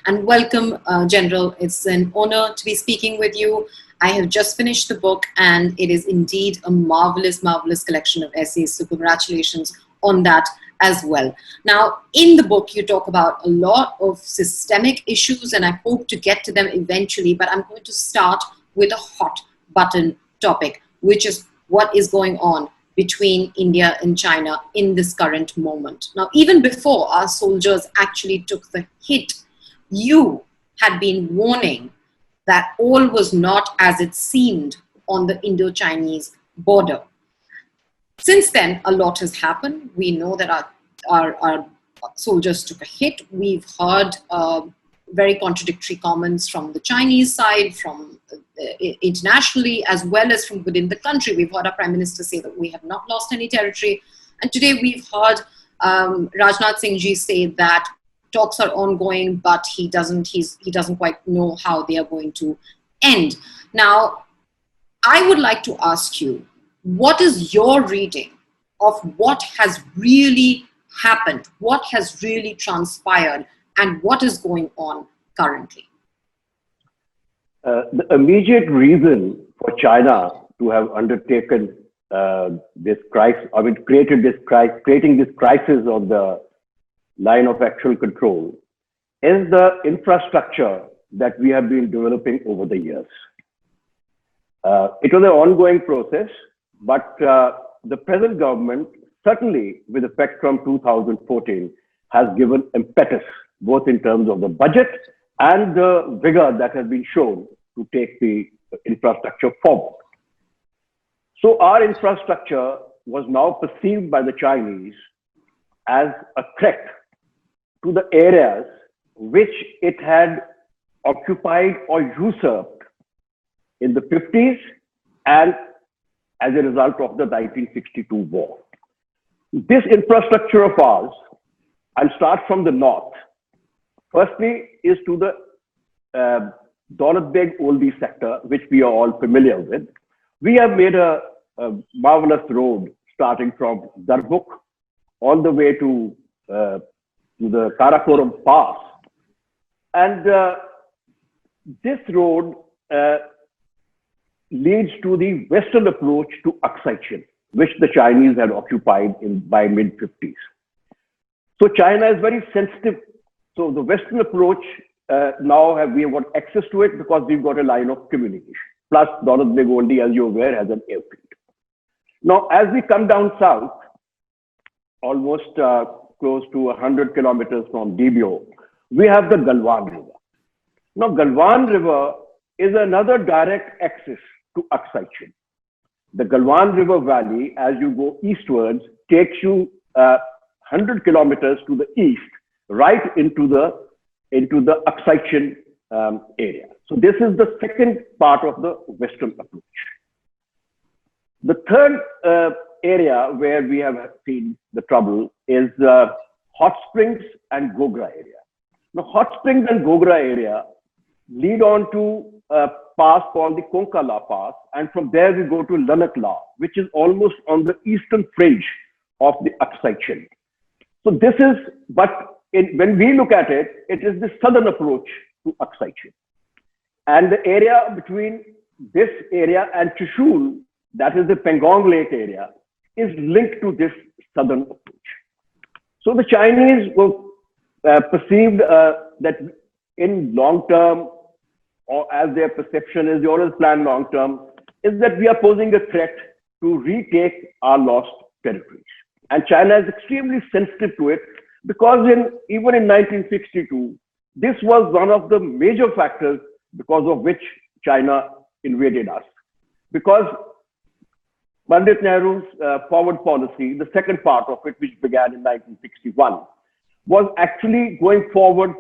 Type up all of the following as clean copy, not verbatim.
And welcome, General. It's an honor to be speaking with you. I have just finished the book, and it is indeed a marvelous, marvelous collection of essays. So congratulations on that as well. Now, in the book, you talk about a lot of systemic issues, and I hope to get to them eventually, but I'm going to start with a hot button topic, which is what is going on between India and China in this current moment. Now, even before our soldiers actually took the hit, you had been warning that all was not as it seemed on the Indo-Chinese border. Since then, a lot has happened. We know that our soldiers took a hit. We've heard very contradictory comments from the Chinese side, from internationally, as well as from within the country. We've heard our Prime Minister say that we have not lost any territory. And today we've heard Rajnath Singh ji say that talks are ongoing, but he doesn't quite know how they are going to end. Now, I would like to ask you, what is your reading of what has really happened, what has really transpired, and what is going on currently? The immediate reason for China to have undertaken this crisis, creating this crisis on the line of actual control, is the infrastructure that we have been developing over the years. It was an ongoing process, but the present government, certainly with effect from 2014, has given impetus, both in terms of the budget and the vigor that has been shown to take the infrastructure forward. So our infrastructure was now perceived by the Chinese as a threat to the areas which it had occupied or usurped in the 50s and as a result of the 1962 war. This infrastructure of ours, I'll start from the north. Firstly is to the Daulat Beg Oldi sector, which we are all familiar with. We have made a marvelous road starting from Darbuk all the way to the Karakoram Pass. And this road leads to the western approach to Aksai Chin, which the Chinese had occupied by mid-50s. So China is very sensitive. So the western approach, now we have got access to it because we've got a line of communication. Plus, Daulat Beg Oldi, as you're aware, has an airfield. Now, as we come down south, almost close to 100 kilometers from DBO, we have the Galwan River. Now, Galwan River is another direct access to Aksai Chin. The Galwan River Valley, as you go eastwards, takes you 100 kilometers to the east, right into the Aksai Chin area. So this is the second part of the western approach. The third area where we have seen the trouble is Hot Springs and Gogra area. Now, Hot Springs and Gogra area lead on to a pass called the Konkala Pass, and from there we go to Lanakla, which is almost on the eastern fringe of the Aksai Chin. So this is, when we look at it, it is the southern approach to Aksai Chin. And the area between this area and Trishul, that is the Pangong Lake area, is linked to this southern approach. So the Chinese were perceived that in long term, or as their perception is, they always plan long term, is that we are posing a threat to retake our lost territories. And China is extremely sensitive to it because even in 1962, this was one of the major factors because of which China invaded us. Because Pandit Nehru's forward policy, the second part of it, which began in 1961, was actually going forward,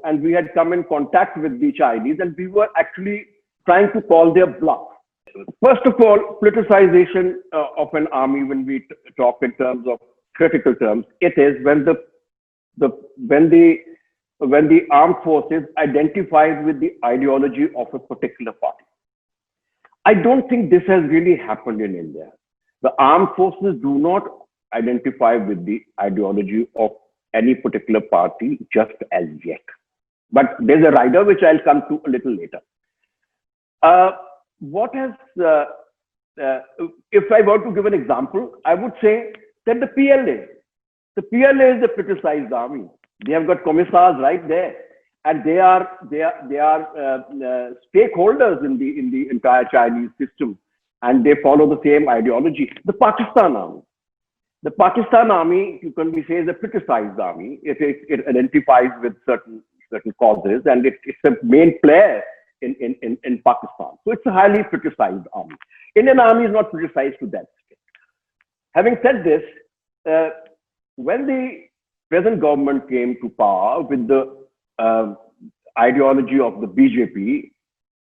and we had come in contact with the Chinese, and we were actually trying to call their bluff. First of all, politicization of an army, when we talk in terms of critical terms, it is when the armed forces identified with the ideology of a particular party. I don't think this has really happened in India. The armed forces do not identify with the ideology of any particular party just as yet. But there's a rider which I'll come to a little later. What has, if I were to give an example, I would say that the PLA is the politicized army. They have got commissars right there, and they are stakeholders in the entire Chinese system, and they follow the same ideology. The Pakistan army, you can say, is a politicized army. It identifies with certain causes, and it's a main player in Pakistan. So it's a highly politicized army. Indian army is not politicized to that extent. Having said this, when the present government came to power with the ideology of the BJP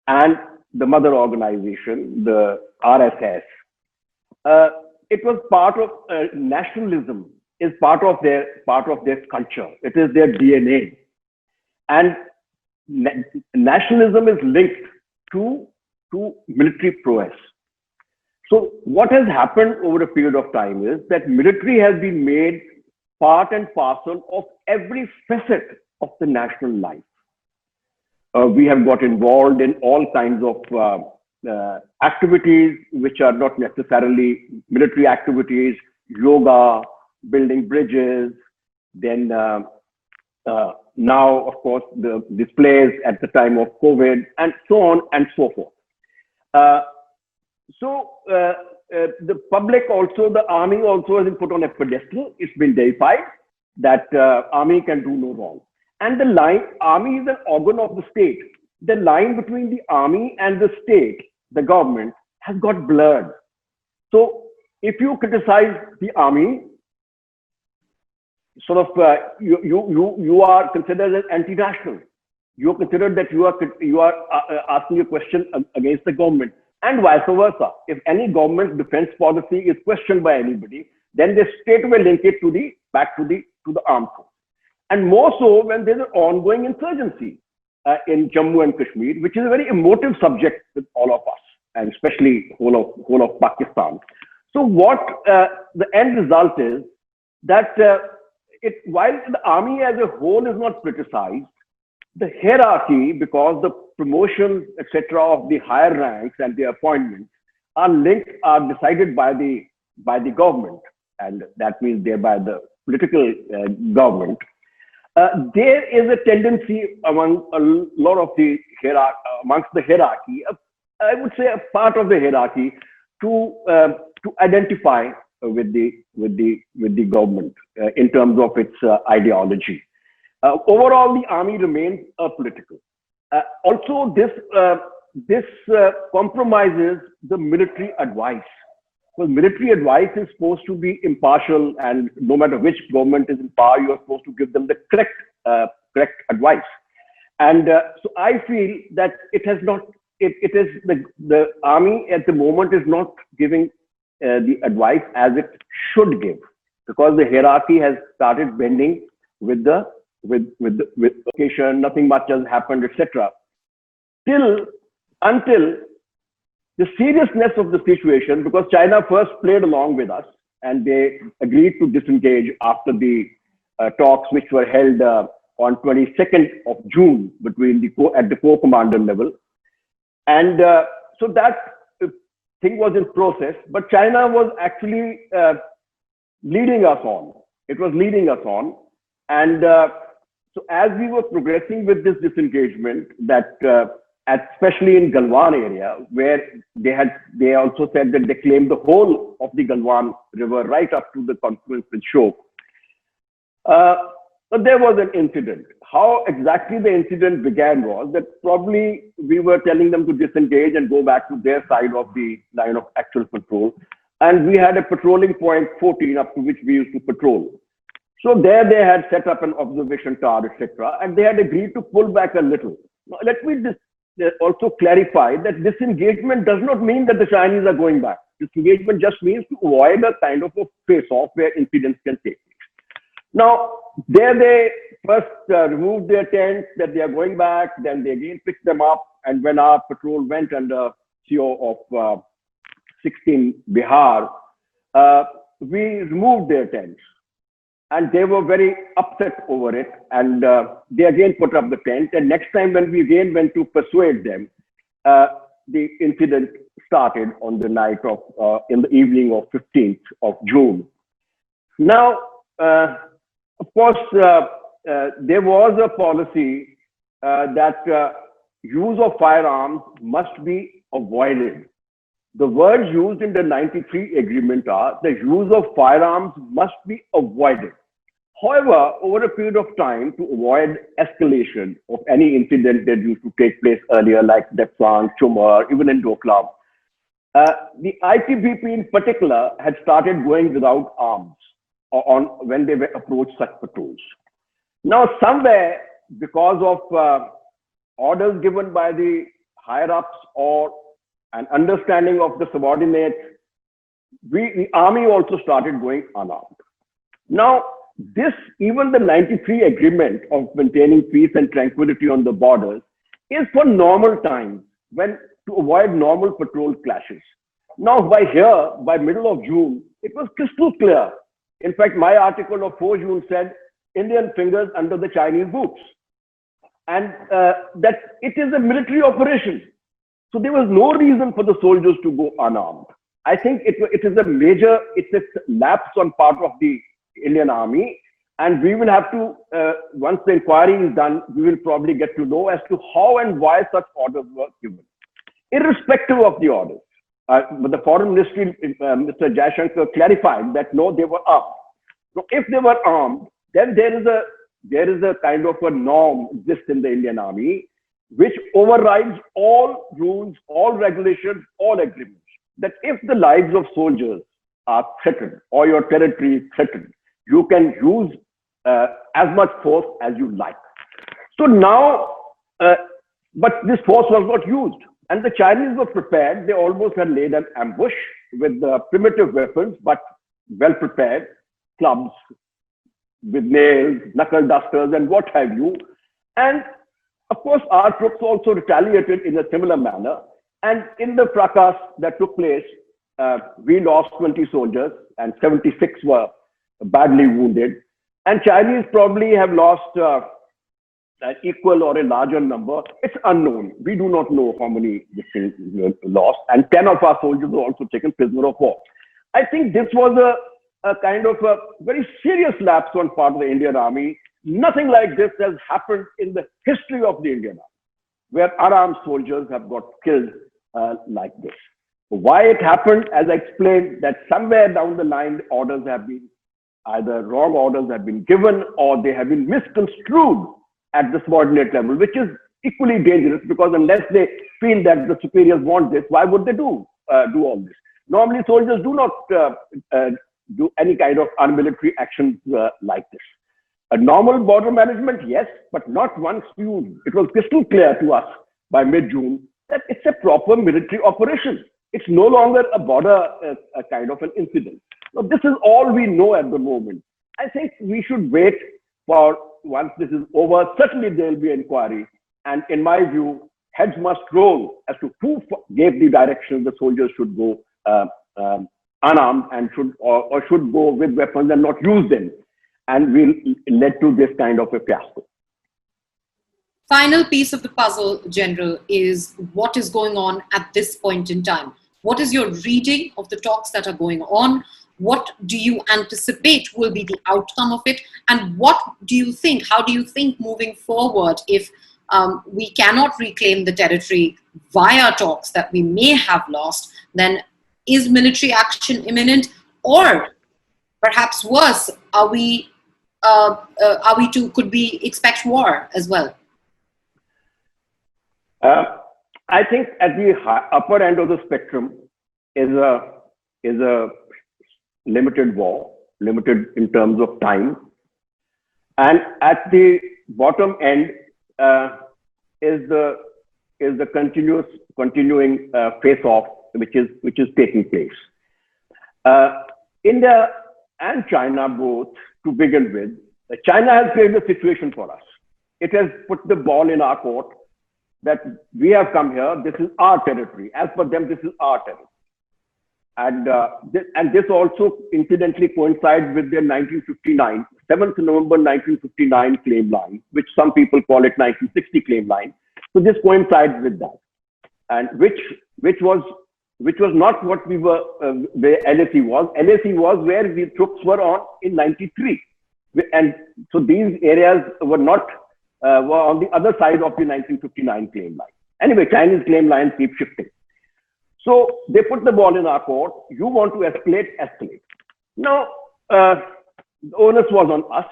and the mother organization, the RSS, it was part of nationalism, is part of their culture. It is their DNA, and nationalism is linked to military prowess. So what has happened over a period of time is that military has been made part and parcel of every facet of the national life. We have got involved in all kinds of activities which are not necessarily military activities, yoga, building bridges, then now, of course, the displays at the time of COVID, and so on and so forth. The public also, the army also has been put on a pedestal. It's been deified that army can do no wrong. And army is an organ of the state. The line between the army and the state, the government, has got blurred. So if you criticize the army, sort of you are considered as anti-national. You are considered that you are asking a question against the government, and vice versa. If any government defense policy is questioned by anybody, then they straightaway link it back to the armed force. And more so when there's an ongoing insurgency in Jammu and Kashmir, which is a very emotive subject with all of us, and especially whole of Pakistan. So what the end result is that while the army as a whole is not politicized, the hierarchy, because the promotions, etc., of the higher ranks and the appointments are decided by the government, and that means thereby the political government. There is a tendency among a lot of the amongst the hierarchy, I would say a part of the hierarchy, to identify with the government in terms of its ideology. Overall, the army remains apolitical. Also, this compromises the military advice. Well, military advice is supposed to be impartial, and no matter which government is in power, you are supposed to give them the correct advice. And so I feel that it has not. It is the army at the moment is not giving the advice as it should give, because the hierarchy has started bending with location. Nothing much has happened, etc. Until the seriousness of the situation, because China first played along with us and they agreed to disengage after the talks which were held on 22nd of June at the corps commander level. And so that thing was in process, but China was actually leading us on. It was leading us on. And so as we were progressing with this disengagement, that especially in Galwan area, where they also said that they claimed the whole of the Galwan River right up to the confluence with Shok. But there was an incident. How exactly the incident began was that probably we were telling them to disengage and go back to their side of the line of actual patrol. And we had a patrolling point 14 up to which we used to patrol. So there they had set up an observation tower, etc. And they had agreed to pull back a little. Now, let me also clarify that disengagement does not mean that the Chinese are going back. Disengagement just means to avoid a kind of a face-off where incidents can take place. Now, there they first removed their tents that they are going back, then they again picked them up, and when our patrol went under CO of 16 Bihar, we removed their tents. and they were very upset over it. And they again put up the tent. And next time when we again went to persuade them, the incident started on the night of, in the evening of 15th of June. Now, of course, there was a policy that use of firearms must be avoided. The words used in the 93 agreement are the use of firearms must be avoided. However, over a period of time, to avoid escalation of any incident that used to take place earlier, like Depsang, Chumar, even in Doklam, the ITBP in particular had started going without arms on when they were approached such patrols. Now, somewhere, because of orders given by the higher-ups or an understanding of the subordinates, the army also started going unarmed. Now, this, even the 93 agreement of maintaining peace and tranquility on the borders is for normal times, when to avoid normal patrol clashes. Now, by middle of June, it was crystal clear. In fact, my article of 4 June said, Indian fingers under the Chinese boots. And that it is a military operation. So there was no reason for the soldiers to go unarmed. I think it is a lapse on part of the Indian Army. And we will have to, once the inquiry is done, we will probably get to know as to how and why such orders were given, irrespective of the orders. But the Foreign Ministry, Mr. Jaishankar clarified that no, they were armed. So if they were armed, then there is a kind of a norm exists in the Indian Army, which overrides all rules, all regulations, all agreements. That if the lives of soldiers are threatened or your territory is threatened, you can use as much force as you like. So now, but this force was not used. And the Chinese were prepared. They almost had laid an ambush with primitive weapons, but well prepared, clubs with nails, knuckle dusters, and what have you. And of course, our troops also retaliated in a similar manner. And in the fracas that took place, we lost 20 soldiers and 76 were badly wounded. And Chinese probably have lost an equal or a larger number. It's unknown. We do not know how many things were lost. And 10 of our soldiers were also taken prisoner of war. I think this was a kind of a very serious lapse on part of the Indian Army. Nothing like this has happened in the history of the Indian Army, where unarmed soldiers have got killed like this. Why it happened, as I explained, that somewhere down the line, orders have been, either wrong orders have been given or they have been misconstrued at the subordinate level, which is equally dangerous, because unless they feel that the superiors want this, why would they do all this? Normally, soldiers do not do any kind of unmilitary actions like this. A normal border management, yes, but not once used. It was crystal clear to us by mid-June that it's a proper military operation. It's no longer a border a kind of an incident. So this is all we know at the moment. I think we should wait for once this is over. Certainly there will be an inquiry. And in my view, heads must roll as to who gave the direction the soldiers should go unarmed and should go with weapons and not use them. And will led to this kind of a fiasco. Final piece of the puzzle, General, is what is going on at this point in time. What is your reading of the talks that are going on? What do you anticipate will be the outcome of it? And what do you think, how do you think moving forward, if we cannot reclaim the territory via talks that we may have lost, then is military action imminent? Or perhaps worse, could we expect war as well? I think at the upper end of the spectrum is a limited war, limited in terms of time, and at the bottom end is the continuing face-off which is taking place. India and China both, to begin with, China has created a situation for us. It has put the ball in our court that we have come here, this is our territory. As per them, this is our territory. And this also incidentally coincides with their 1959, 7th November 1959 claim line, which some people call it 1960 claim line. So this coincides with that, and which was not what we were where LAC was. LAC was where the troops were on in 93, and so these areas were not were on the other side of the 1959 claim line. Anyway, Chinese claim lines keep shifting. So they put the ball in our court. You want to escalate, escalate. Now, the onus was on us.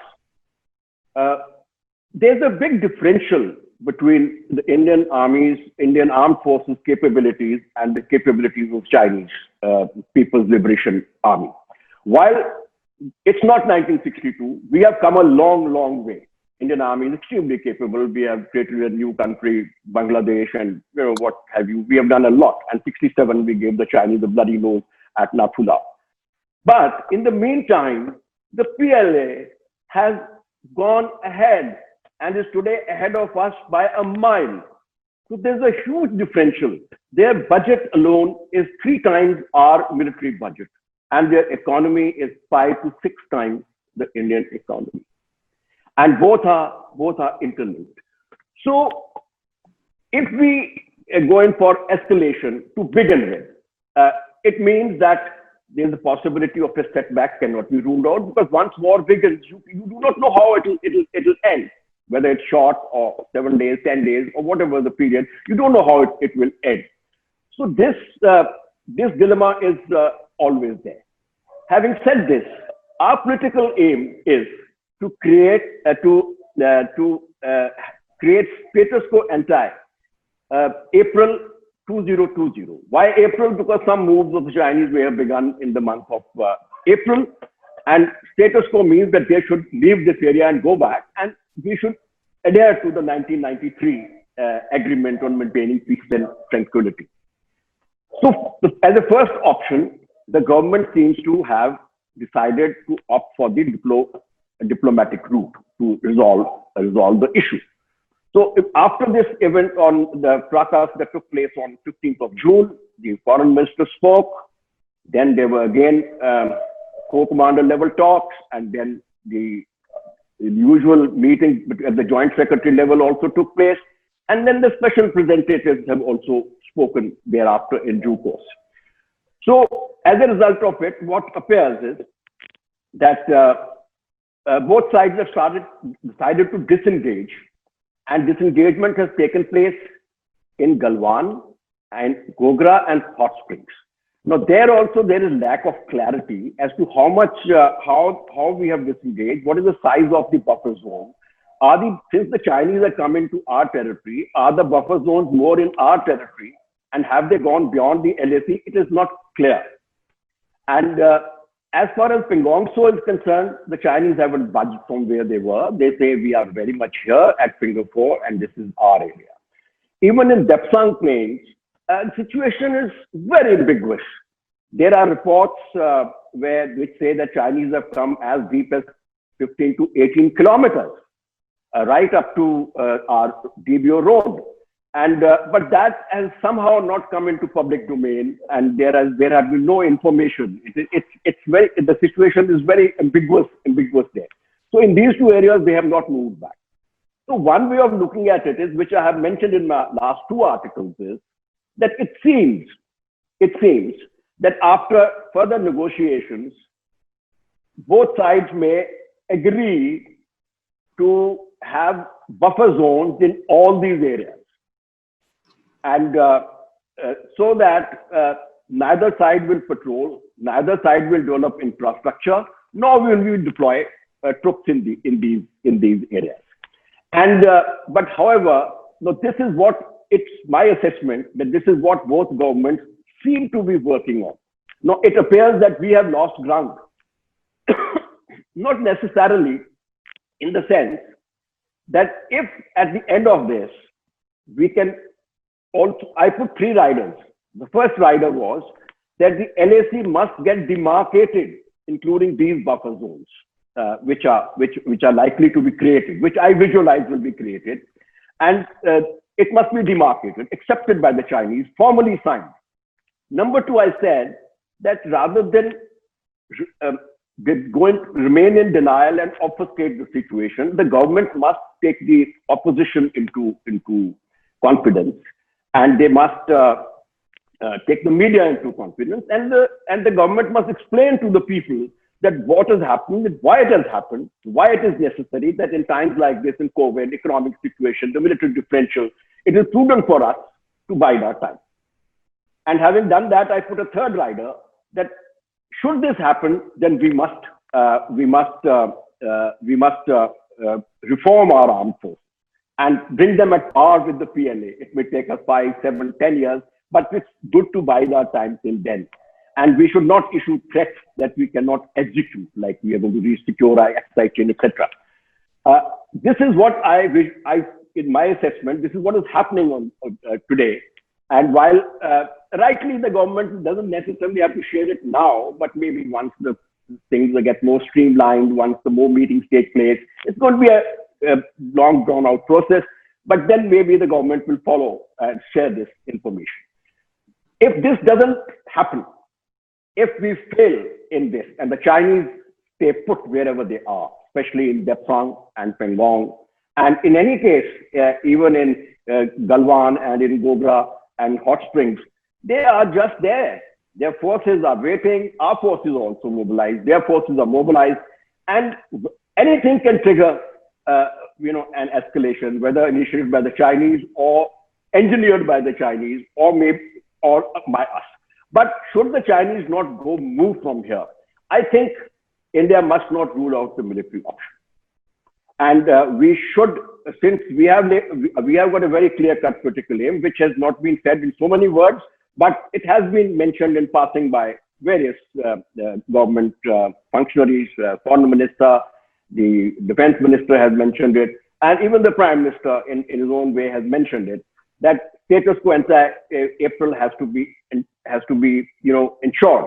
There's a big differential between the Indian Army's, Indian Armed Forces capabilities and the capabilities of Chinese People's Liberation Army. While it's not 1962, we have come a long, long way. Indian Army is extremely capable. We have created a new country, Bangladesh, and what have you. We have done a lot. And 67, we gave the Chinese a bloody nose at Nathula. But in the meantime, the PLA has gone ahead and is today ahead of us by a mile. So there's a huge differential. Their budget alone is 3 times our military budget, and their economy is 5 to 6 times the Indian economy. And both are interlinked. So if we are going for escalation to begin with, it means that there's a possibility of a setback cannot be ruled out, because once war begins, you do not know how it'll end, whether it's short or 7 days, 10 days, or whatever the period. You don't know how it will end. So this dilemma is always there. Having said this, our political aim is to create create status quo ante April 2020. Why April? Because some moves of the Chinese may have begun in the month of April, and status quo means that they should leave this area and go back, and we should adhere to the 1993 agreement on maintaining peace and tranquility. So, as a first option, the government seems to have decided to opt for the diplomatic route to resolve the issue. So after this event on the fracas that took place on 15th of June, the foreign minister spoke. Then there were again co-commander level talks, and then the usual meeting at the joint secretary level also took place. And then the special representatives have also spoken thereafter in due course. So as a result of it, what appears is that both sides have decided to disengage, and disengagement has taken place in Galwan and Gogra and Hot Springs. Now there is lack of clarity as to how much, how we have disengaged, what is the size of the buffer zone. Since the Chinese are coming to our territory, are the buffer zones more in our territory, and have they gone beyond the LAC? It is not clear. And as far as Pangong Tso is concerned, the Chinese haven't budged from where they were. They say we are very much here at Finger 4 and this is our area. Even in Depsang Plains, the situation is very ambiguous. There are reports which say that Chinese have come as deep as 15 to 18 kilometers, right up to our DBO road. And but that has somehow not come into public domain, and there have been no information. The situation is very ambiguous there. So in these 2 areas, they have not moved back. So one way of looking at it is, which I have mentioned in my last 2 articles, is that it seems that after further negotiations, both sides may agree to have buffer zones in all these areas. And so that neither side will patrol, neither side will develop infrastructure, nor will we deploy troops in these areas. And but however, this is what it's my assessment that this is what both governments seem to be working on. Now it appears that we have lost ground, not necessarily in the sense that if at the end of this we can. Also, I put 3 riders. The first rider was that the LAC must get demarcated, including these buffer zones, which are likely to be created, which I visualize will be created, and it must be demarcated, accepted by the Chinese, formally signed. Number 2, I said that rather than remain in denial and obfuscate the situation, the government must take the opposition into confidence, and they must take the media into confidence, and the government must explain to the people that what has happened, why it has happened, why it is necessary that in times like this, in COVID, economic situation, the military differential, it is prudent for us to bide our time. And having done that, I put a third rider that should this happen, then we must reform our armed forces and bring them at par with the PLA. It may take us 5, 7, 10 years, but it's good to bide our time till then. And we should not issue threats that we cannot execute, like we are going to re-secure our excise chain, etc. This is what in my assessment, this is what is happening on today. And while rightly the government doesn't necessarily have to share it now, but maybe once the things get more streamlined, once the more meetings take place, it's going to be a long drawn out process. But then maybe the government will follow and share this information. If this doesn't happen, if we fail in this and the Chinese stay put wherever they are, especially in Depsang and Pangong, and in any case, even in Galwan and in Gogra and Hot Springs, they are just there. Their forces are waiting. Our forces are also mobilized. Their forces are mobilized, and anything can trigger, an escalation, whether initiated by the Chinese or engineered by the Chinese, or by us. But should the Chinese not move from here, I think India must not rule out the military option. And we should, since we have got a very clear-cut political aim, which has not been said in so many words, but it has been mentioned in passing by various government functionaries, foreign minister, the defense minister has mentioned it, and even the prime minister in his own way has mentioned it, that status quo ante April has to be ensured.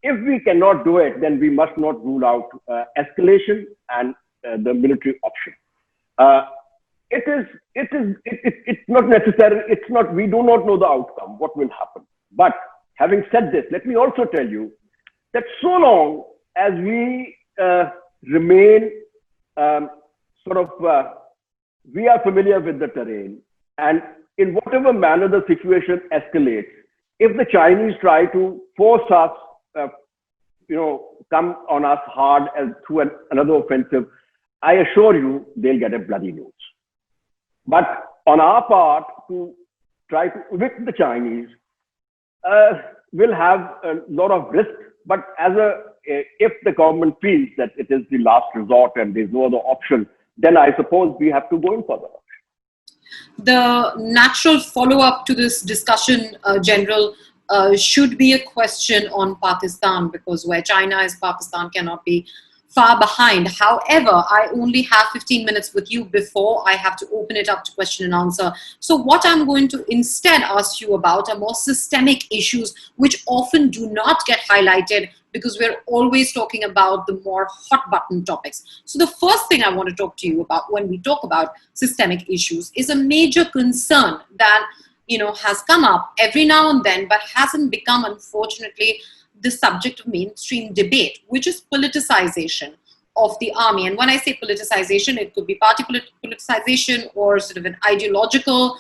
If we cannot do it, then we must not rule out escalation and the military option. It's not necessary. We do not know the outcome, what will happen. But having said this, let me also tell you that so long as we remain we are familiar with the terrain, and in whatever manner the situation escalates, if the Chinese try to force us, come on us hard through another offensive, I assure you they'll get a bloody nose. But on our part, to try to evict the Chinese will have a lot of risk. But if the government feels that it is the last resort and there's no other option, then I suppose we have to go in for that. The natural follow-up to this discussion, General, should be a question on Pakistan, because where China is, Pakistan cannot be far behind. However, I only have 15 minutes with you before I have to open it up to question and answer. So what I'm going to instead ask you about are more systemic issues which often do not get highlighted because we're always talking about the more hot button topics. So the first thing I want to talk to you about when we talk about systemic issues is a major concern that has come up every now and then, but hasn't become, unfortunately, the subject of mainstream debate, which is politicization of the army. And when I say politicization, it could be party politicization or sort of an ideological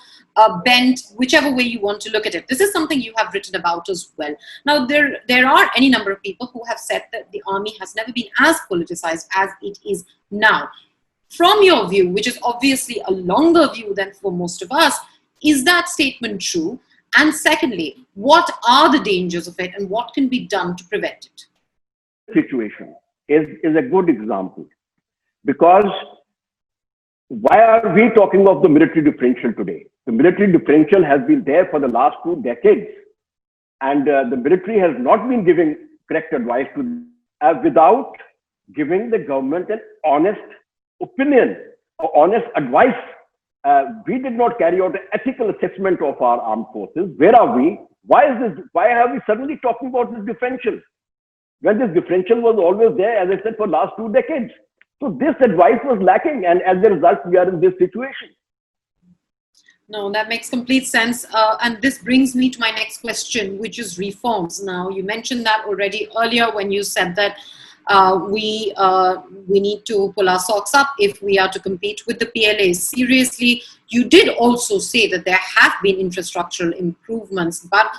bent, whichever way you want to look at it. This is something you have written about as well. Now, there are any number of people who have said that the army has never been as politicized as it is now. From your view, which is obviously a longer view than for most of us, is that statement true? And secondly, what are the dangers of it and what can be done to prevent it? Situation is a good example, because why are we talking of the military differential today? The military differential has been there for the last 2 decades, and the military has not been giving correct advice without giving the government an honest opinion or honest advice. We did not carry out an ethical assessment of our armed forces. Where are we? Why are we suddenly talking about this differential? When this differential was always there, as I said, for the last 2 decades. So this advice was lacking, and as a result, we are in this situation. No, that makes complete sense. And this brings me to my next question, which is reforms. Now, you mentioned that already earlier when you said that we need to pull our socks up if we are to compete with the PLA. Seriously, you did also say that there have been infrastructural improvements, but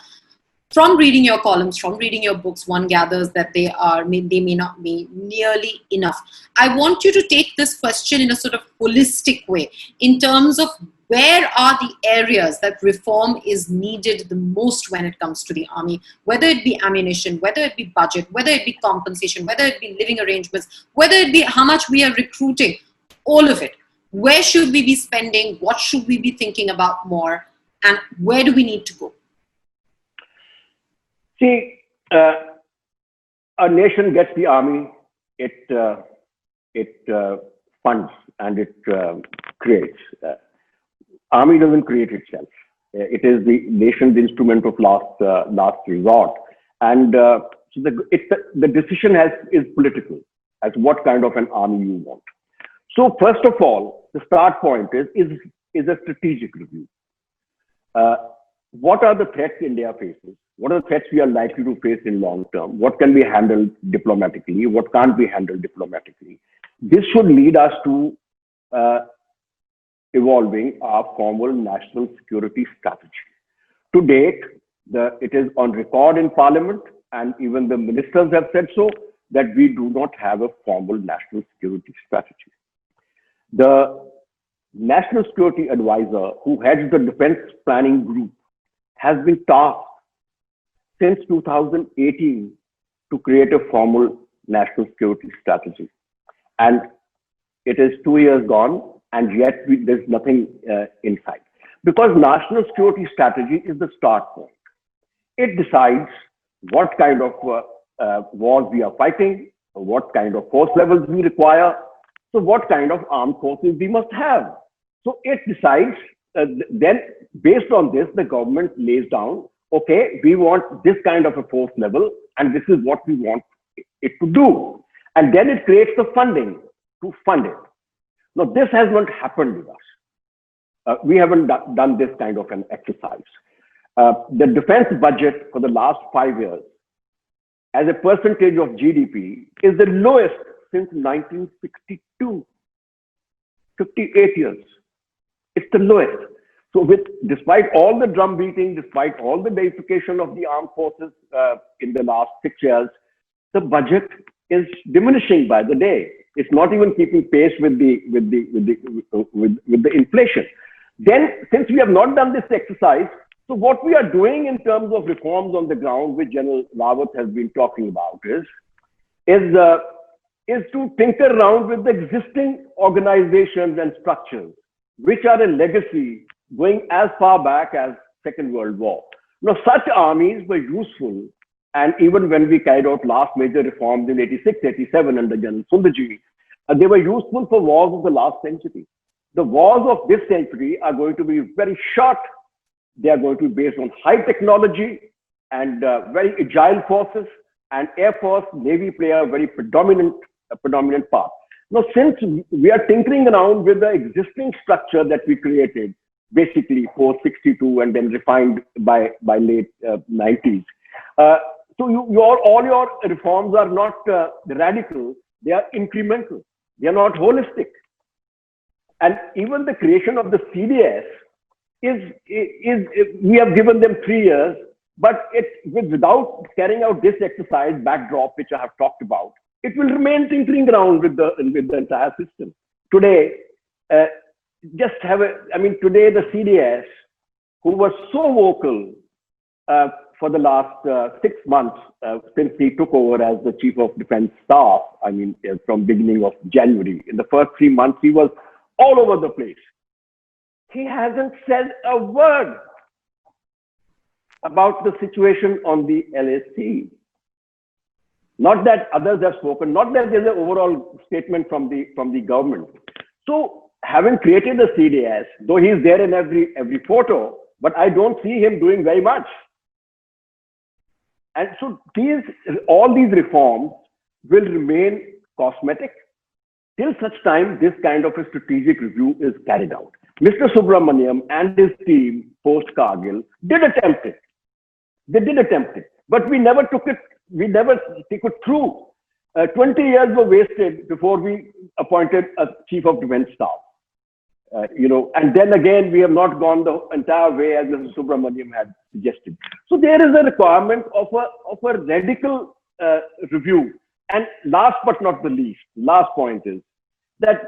from reading your columns, from reading your books, one gathers that they may not be nearly enough. I want you to take this question in a sort of holistic way, in terms of where are the areas that reform is needed the most when it comes to the army, whether it be ammunition, whether it be budget, whether it be compensation, whether it be living arrangements, whether it be how much we are recruiting, all of it. Where should we be spending? What should we be thinking about more? And where do we need to go? See, a nation gets the army, it funds and it creates. Army doesn't create itself. It is the nation's instrument of last resort, and so the decision is political as what kind of an army you want. So first of all, the start point is a strategic review. What are the threats India faces? What are the threats we are likely to face in long term? What can be handled diplomatically? What can't be handled diplomatically? This should lead us to evolving our formal national security strategy. To date, it is on record in Parliament, and even the ministers have said so, that we do not have a formal national security strategy. The National Security Advisor, who heads the Defense Planning Group, has been tasked since 2018 to create a formal national security strategy. And it is 2 years gone, and yet there's nothing in sight. Because national security strategy is the start point. It decides what kind of wars we are fighting, what kind of force levels we require, so what kind of armed forces we must have. So it decides, then based on this, the government lays down, okay, we want this kind of a force level, and this is what we want it to do. And then it creates the funding to fund it. Now, this has not happened with us. We haven't done this kind of an exercise. The defense budget for the last 5 years, as a percentage of GDP, is the lowest since 1962. 58 years. It's the lowest. So despite all the drum beating, despite all the deification of the armed forces in the last 6 years, the budget is diminishing by the day. It's not even keeping pace with the inflation. Then, since we have not done this exercise, so what we are doing in terms of reforms on the ground, which General Rawat has been talking about, is to tinker around with the existing organizations and structures, which are a legacy going as far back as Second World War. Now, such armies were useful, and even when we carried out last major reforms in 86, 87 under General Sundarji, they were useful for wars of the last century. The wars of this century are going to be very short. They are going to be based on high technology and very agile forces, and Air Force, Navy play a very predominant part. Now, since we are tinkering around with the existing structure that we created, basically post 62 and then refined by late 90s, so all your reforms are not radical, they are incremental, they are not holistic. And even the creation of the CDS we have given them 3 years, but without carrying out this exercise backdrop, which I have talked about, it will remain tinkering around with the entire system. Today, today the CDS, who was so vocal for the last 6 months since he took over as the Chief of Defense Staff, from beginning of January. In the first 3 months, he was all over the place. He hasn't said a word about the situation on the LAC. Not that others have spoken, not that there's an overall statement from the government. So having created the CDS, though he's there in every photo, but I don't see him doing very much. And so all these reforms will remain cosmetic till such time this kind of a strategic review is carried out. Mr. Subramaniam and his team post Kargil did attempt it. They did attempt it, but we never took it. We never took it through. 20 years were wasted before we appointed a chief of defense staff. And then again, we have not gone the entire way as Mr. Subramaniam had suggested. So there is a requirement of a radical review. And last but not the least, last point is that,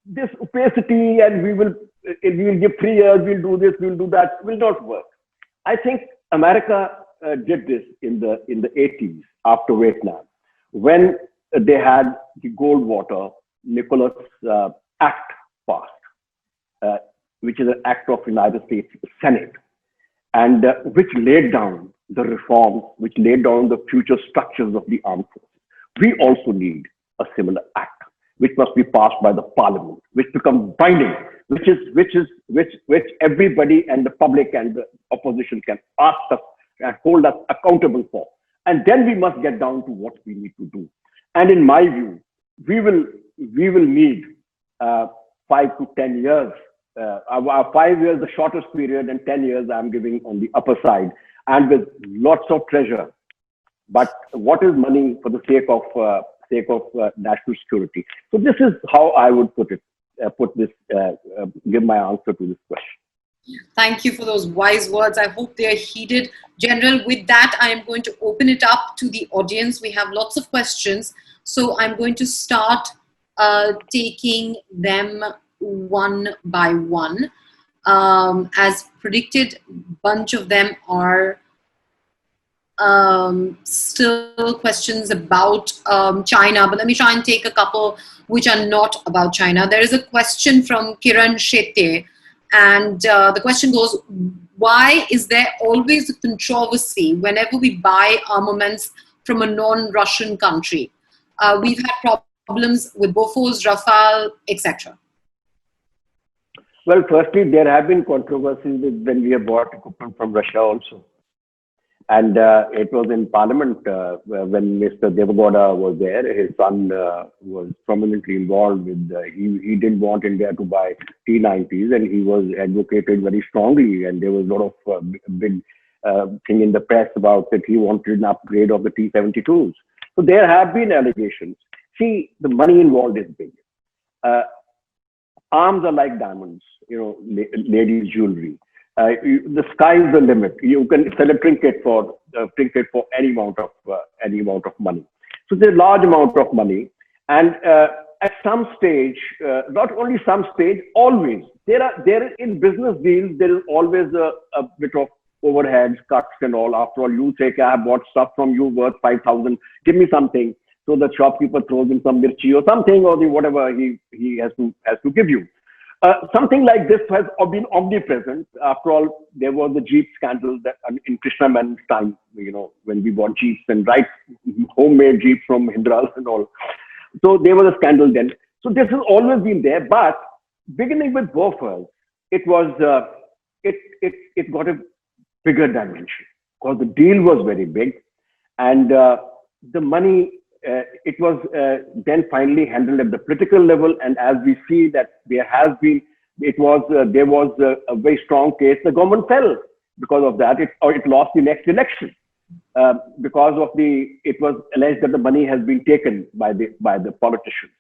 this opacity and we will give 3 years, we'll do this, we'll do that, will not work. I think America did this in the 80s after Vietnam, when they had the Goldwater Nicholas Act passed, which is an act of United States Senate, and which laid down the reforms, which laid down the future structures of the armed forces. We also need a similar act, which must be passed by the parliament, which becomes binding, which everybody and the public and the opposition can ask us and hold us accountable for. And then we must get down to what we need to do. And in my view, we will need 5 to 10 years. 5 years, the shortest period, and 10 years I'm giving on the upper side, and with lots of treasure. But what is money for the sake of national security? So this is how I would give my answer to this question. Thank you for those wise words. I hope they are heeded. General, with that, I am going to open it up to the audience. We have lots of questions, so I'm going to start taking them one by one. As predicted, a bunch of them are still questions about China, but let me try and take a couple which are not about China. There is a question from Kiran Shetty, and the question goes, why is there always a controversy whenever we buy armaments from a non-Russian country? We've had problems with Bofors, Rafale, etc. Well, firstly, there have been controversies when we have bought equipment from Russia also. And it was in Parliament when Mr. Devagowda was there. His son was prominently involved with. He didn't want India to buy T-90s, and he was advocated very strongly. And there was a lot of big thing in the press about that he wanted an upgrade of the T-72s. So there have been allegations. See, the money involved is big. Arms are like diamonds, ladies' jewelry. The sky is the limit. You can sell a trinket for any amount of money. So there's a large amount of money, and at some stage, not only some stage, always there in business deals there is always a bit of overheads, cuts, and all. After all, you say, "I have bought stuff from you worth 5,000. Give me something." So the shopkeeper throws in some mirchi or something, or whatever he has to give you. Something like this has been omnipresent. After all, there was the Jeep scandal that in Krishna Men's time, when we bought Jeeps and homemade Jeeps from Hindras and all. So there was a scandal then. So this has always been there. But beginning with Bofors, it got a bigger dimension because the deal was very big, and the money. It was then finally handled at the political level, and as we see that there was a very strong case. The government fell because of that, or it lost the next election because of it was alleged that the money has been taken by the politicians,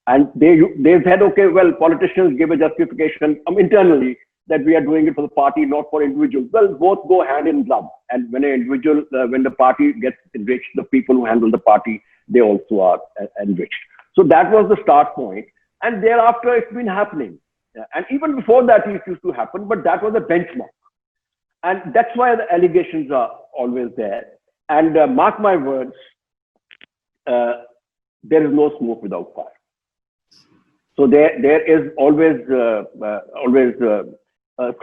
and they said, okay, well, politicians give a justification internally that we are doing it for the party, not for individuals. Well, both go hand in glove, and when when the party gets enriched, the people who handle the party, they also are enriched. So that was the start point. And thereafter, it's been happening. And even before that, it used to happen, but that was a benchmark. And that's why the allegations are always there. And mark my words, there is no smoke without fire. So there is always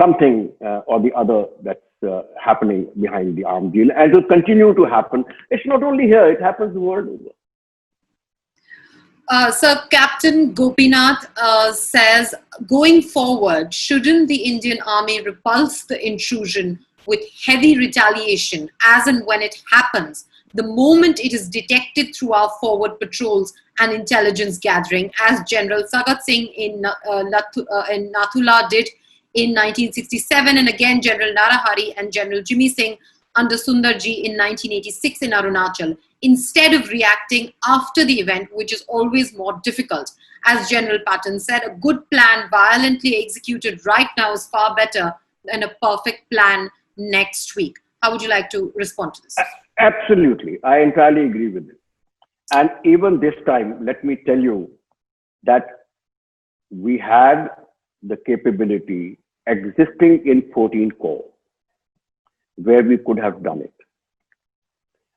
something or the other that's happening behind the arms deal, and it will continue to happen. It's not only here; it happens the world over. Sir, Captain Gopinath says, going forward, shouldn't the Indian Army repulse the intrusion with heavy retaliation as and when it happens, the moment it is detected through our forward patrols and intelligence gathering, as General Sagat Singh in Nathula did in 1967, and again General Narahari and General Jimmy Singh under Sundarji in 1986 in Arunachal, instead of reacting after the event, which is always more difficult. As General Patton said, a good plan violently executed right now is far better than a perfect plan next week. How would you like to respond to this? Absolutely. I entirely agree with it. And even this time, let me tell you that we had the capability existing in 14 Corps where we could have done it.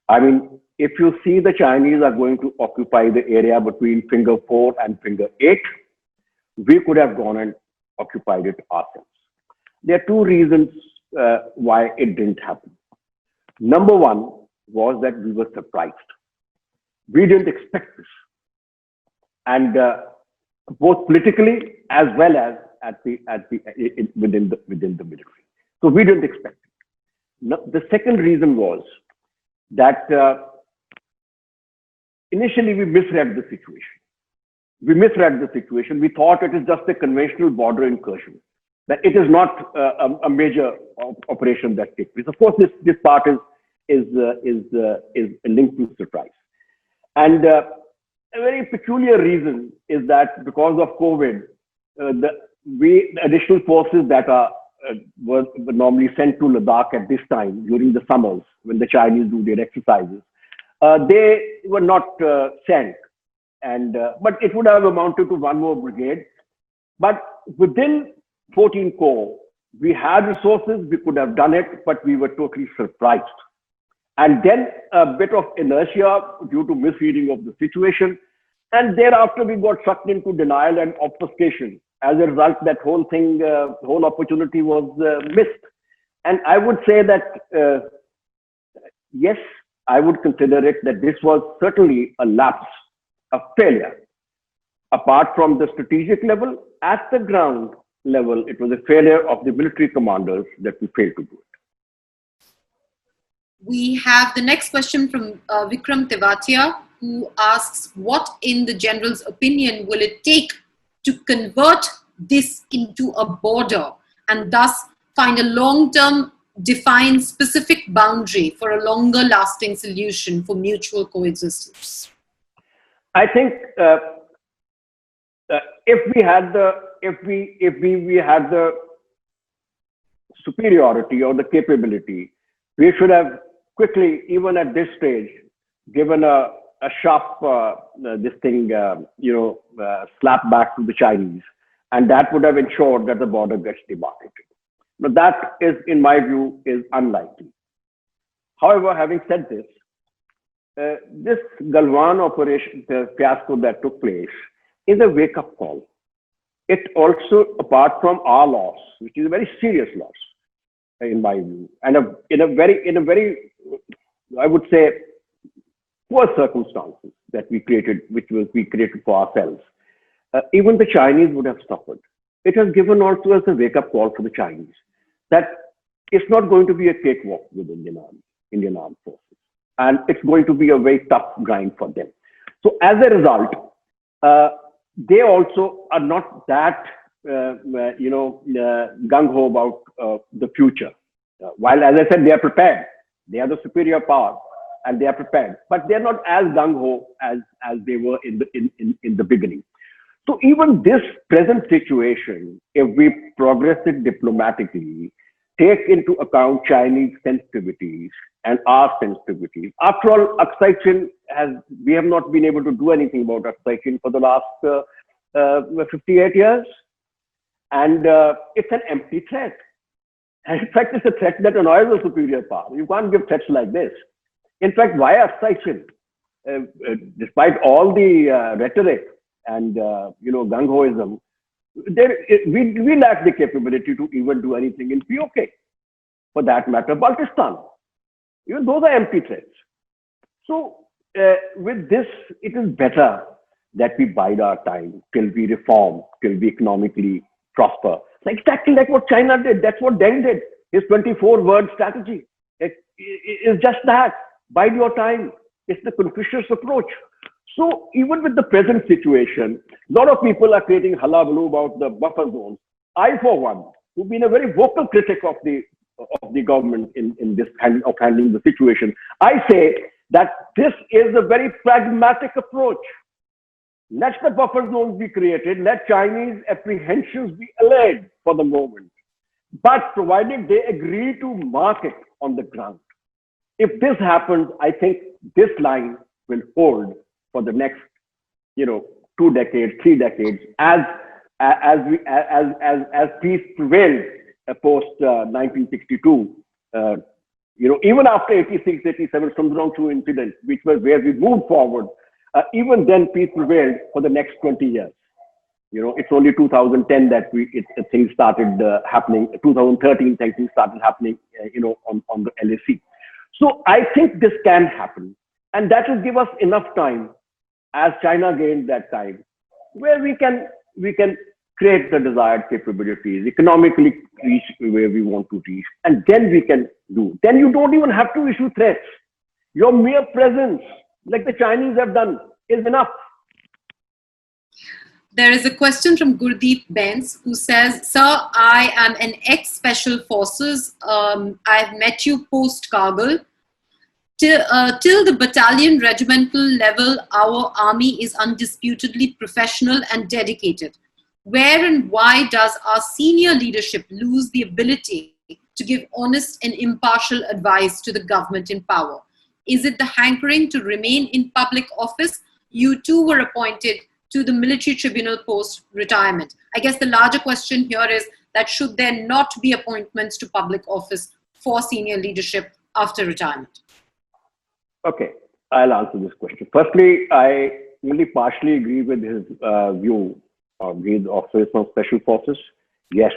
I mean, if you see the Chinese are going to occupy the area between finger 4 and finger 8, we could have gone and occupied it ourselves. There are two reasons why it didn't happen. Number one was that we were surprised. We didn't expect this. And both politically as well as within the military. So we didn't expect it. Now, the second reason was that initially we misread the situation. We thought it is just a conventional border incursion, that it is not a major operation that takes place. Of course, this part is linked to surprise. And a very peculiar reason is that because of COVID, the additional forces that were normally sent to Ladakh at this time during the summers when the Chinese do their exercises, they were not sent. But it would have amounted to one more brigade. But within 14 Corps, we had resources, we could have done it, but we were totally surprised. And then a bit of inertia due to misreading of the situation. And thereafter, we got sucked into denial and obfuscation. As a result, that whole thing, whole opportunity was missed. And I would say that, yes, I would consider it that this was certainly a lapse, a failure. Apart from the strategic level, at the ground level, it was a failure of the military commanders that we failed to do it. We have the next question from Vikram Tevatia, who asks, what in the general's opinion will it take to convert this into a border and thus find a long-term defined specific boundary for a longer lasting solution for mutual coexistence? I think if we had the superiority or the capability, we should have quickly, even at this stage, given a sharp slap back to the Chinese, and that would have ensured that the border gets demarcated. But that is, in my view, is unlikely. However, having said this, this Galwan operation, the fiasco that took place, is a wake-up call. It also, apart from our loss, which is a very serious loss, in my view, and in a very, I would say, poor circumstances that we created, we created for ourselves. Even the Chinese would have suffered. It has given also as a wake-up call for the Chinese that it's not going to be a cakewalk with Indian Armed Forces, and it's going to be a very tough grind for them. So as a result, they also are not that gung-ho about the future. While, as I said, they are prepared. They are the superior power, and they are prepared. But they are not as gung-ho as they were in the beginning. So even this present situation, if we progress it diplomatically, take into account Chinese sensitivities and our sensitivities. After all, Aksai Chin we have not been able to do anything about Aksai Chin for the last 58 years. And it's an empty threat. And in fact, it's a threat that annoys the superior power. You can't give threats like this. In fact, why Aksai Chin? Despite all the rhetoric and gung-hoism, we lack the capability to even do anything in POK. For that matter, Baltistan. Even those are empty threats. So with this, it is better that we bide our time till we reform, till we economically prosper. Exactly like what China did. That's what Deng did. His 24-word strategy. It is just that. Bide your time. It's the Confucius approach. So even with the present situation, a lot of people are creating hullabaloo about the buffer zones. I, for one, who've been a very vocal critic of the government in this kind of handling the situation, I say that this is a very pragmatic approach. Let the buffer zones be created. Let Chinese apprehensions be allayed for the moment. But provided they agree to mark it on the ground. If this happens, I think this line will hold for the next, 2 decades, 3 decades, as peace prevailed post 1962. Even after 86, 87, some wrong two incidents, which was where we moved forward. Even then, peace prevailed for the next 20 years. It's only 2010 that things started happening. 2013, things started happening. On the LAC. So I think this can happen, and that will give us enough time, as China gained that time, where we can create the desired capabilities, economically reach where we want to reach, and then we can do. Then you don't even have to issue threats. Your mere presence, like the Chinese have done, is enough. There is a question from Gurdeep Benz who says, "Sir, I am an ex-Special Forces. I've met you post-Kargil. Till the battalion regimental level, our army is undisputedly professional and dedicated. Where and why does our senior leadership lose the ability to give honest and impartial advice to the government in power? Is it the hankering to remain in public office? You too were appointed to the military tribunal post-retirement." I guess the larger question here is that should there not be appointments to public office for senior leadership after retirement? Okay, I'll answer this question. Firstly, I only partially agree with his view of the office of Special Forces. Yes,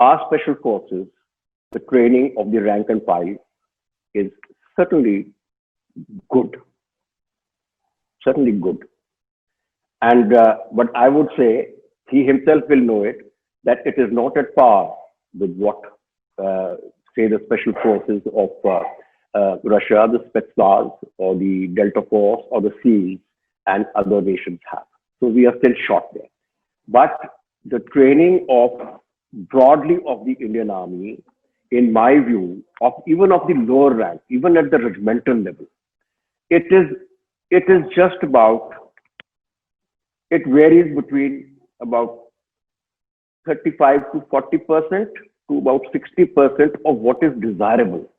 our Special Forces, the training of the rank and file is certainly good. Certainly good. And but I would say, he himself will know it, that it is not at par with what, say, the Special Forces of Russia, the Spetsnaz, or the Delta Force, or the SEALs, and other nations have. So we are still short there. But the training of broadly of the Indian Army, in my view, even of the lower rank, even at the regimental level, it is just about, it varies between about 35 to 40% to about 60% of what is desirable.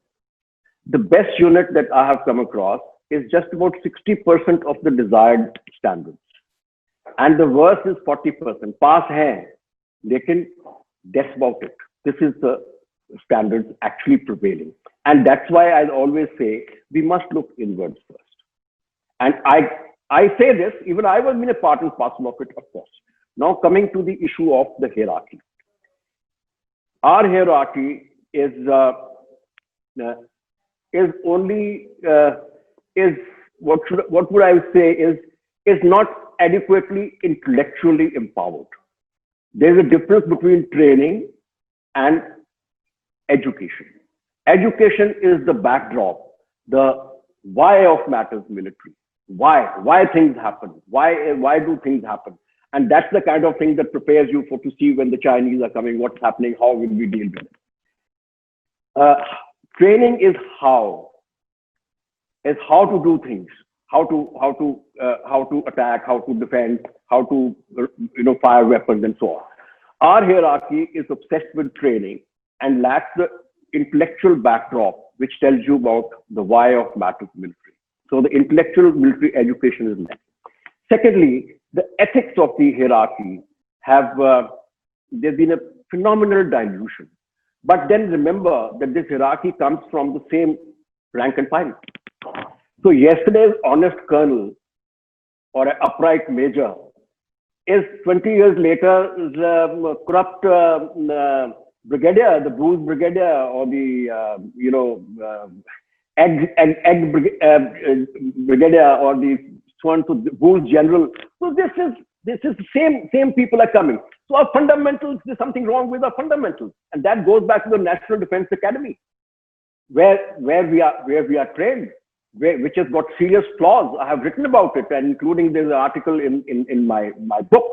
The best unit that I have come across is just about 60% of the desired standards. And the worst is 40%. Pass hai, lekin that's about it. This is the standards actually prevailing. And that's why I always say we must look inwards first. And I say this, even I was in a part and parcel of it, of course. Now coming to the issue of the hierarchy. Our hierarchy is only, what would I say is not adequately intellectually empowered. There's a difference between training and education. Education is the backdrop, the why of matters military. Why things happen? Why do things happen? And that's the kind of thing that prepares you to see when the Chinese are coming, what's happening, how will we deal with it. Training is how to do things, how to attack, how to defend, how to fire weapons and so on. Our hierarchy is obsessed with training and lacks the intellectual backdrop which tells you about the why of matters military. So the intellectual military education is lacking. Secondly, the ethics of the hierarchy there's been a phenomenal dilution. But then remember that this hierarchy comes from the same rank and file. So yesterday's honest colonel or an upright major is 20 years later the corrupt brigadier, the booze brigadier, or the egg brigadier, or the sworn to the booze general. So this is the same people are coming. So our fundamentals, there's something wrong with our fundamentals, and that goes back to the National Defense Academy. we are trained, which has got serious flaws. I have written about it, and including this article in my book,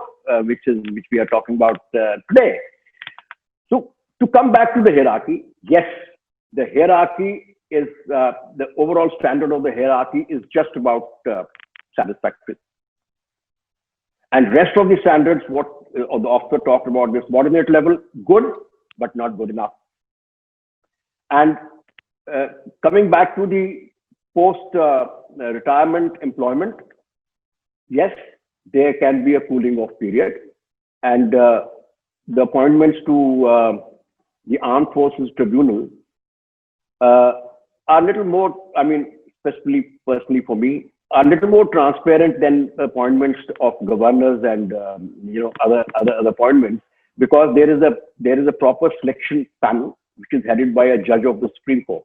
which we are talking about today. So to come back to the hierarchy, yes, the hierarchy is the overall standard of the hierarchy is just about satisfactory. And rest of the standards, what the author talked about, this subordinate level, good, but not good enough. And coming back to the post-retirement employment, yes, there can be a cooling off period. And the appointments to the Armed Forces Tribunal are a little more, I mean, especially personally for me, are a little more transparent than appointments of governors and other appointments, because there is a proper selection panel which is headed by a judge of the Supreme Court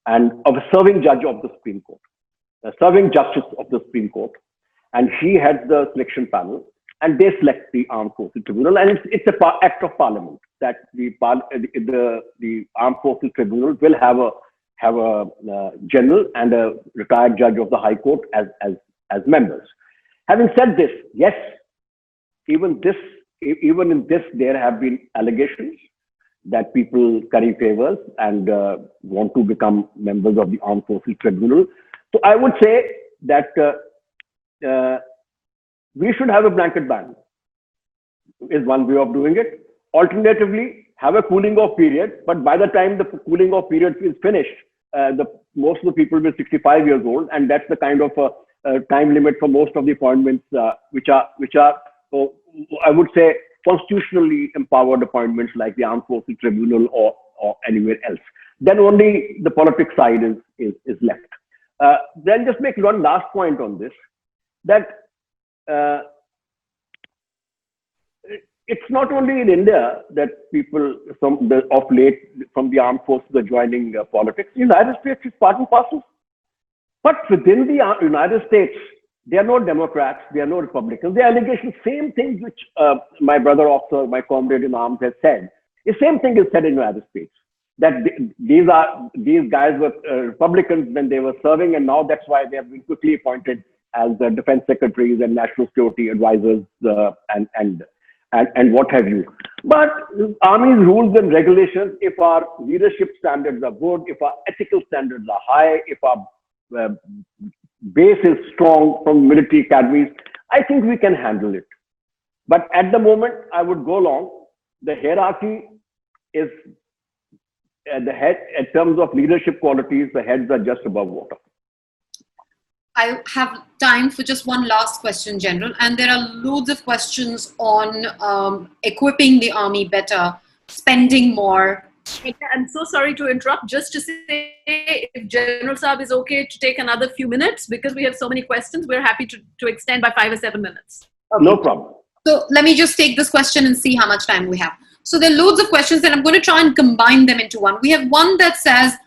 and of a serving judge of the Supreme Court, a serving justice of the Supreme Court, and she heads the selection panel, and they select the Armed Forces Tribunal, and it's an act of Parliament that the Armed Forces Tribunal will have a general and a retired judge of the High Court as members. Having said this, yes, even in this there have been allegations that people curry favors and want to become members of the Armed Forces Tribunal. So I would say that we should have a blanket ban, is one way of doing it. Alternatively, have a cooling off period, but by the time the cooling off period is finished, most of the people will be 65 years old, and that's the kind of time limit for most of the appointments, which are I would say constitutionally empowered appointments like the Armed Forces Tribunal or anywhere else. Then only the politics side is left. Then just make one last point on this, that it's not only in India that people of late from the armed forces are joining politics. The United States is part and parcel. But within the United States, there are no Democrats, there are no Republicans. The allegations, same things which my brother officer, my comrade in arms has said, the same thing is said in the United States. That these guys were Republicans when they were serving, and now that's why they have been quickly appointed as defense secretaries and national security advisors and what have you. But Army's rules and regulations, if our leadership standards are good, if our ethical standards are high, if our base is strong from military academies, I think we can handle it. But at the moment, I would go along. The hierarchy is the head, in terms of leadership qualities, the heads are just above water. I have time for just one last question, General, and there are loads of questions on equipping the army better, spending more. I'm so sorry to interrupt. Just to say, if General Saab is okay to take another few minutes, because we have so many questions, we're happy to extend by 5 or 7 minutes. Okay. No problem. So let me just take this question and see how much time we have. So there are loads of questions, and I'm going to try and combine them into one. We have one that says,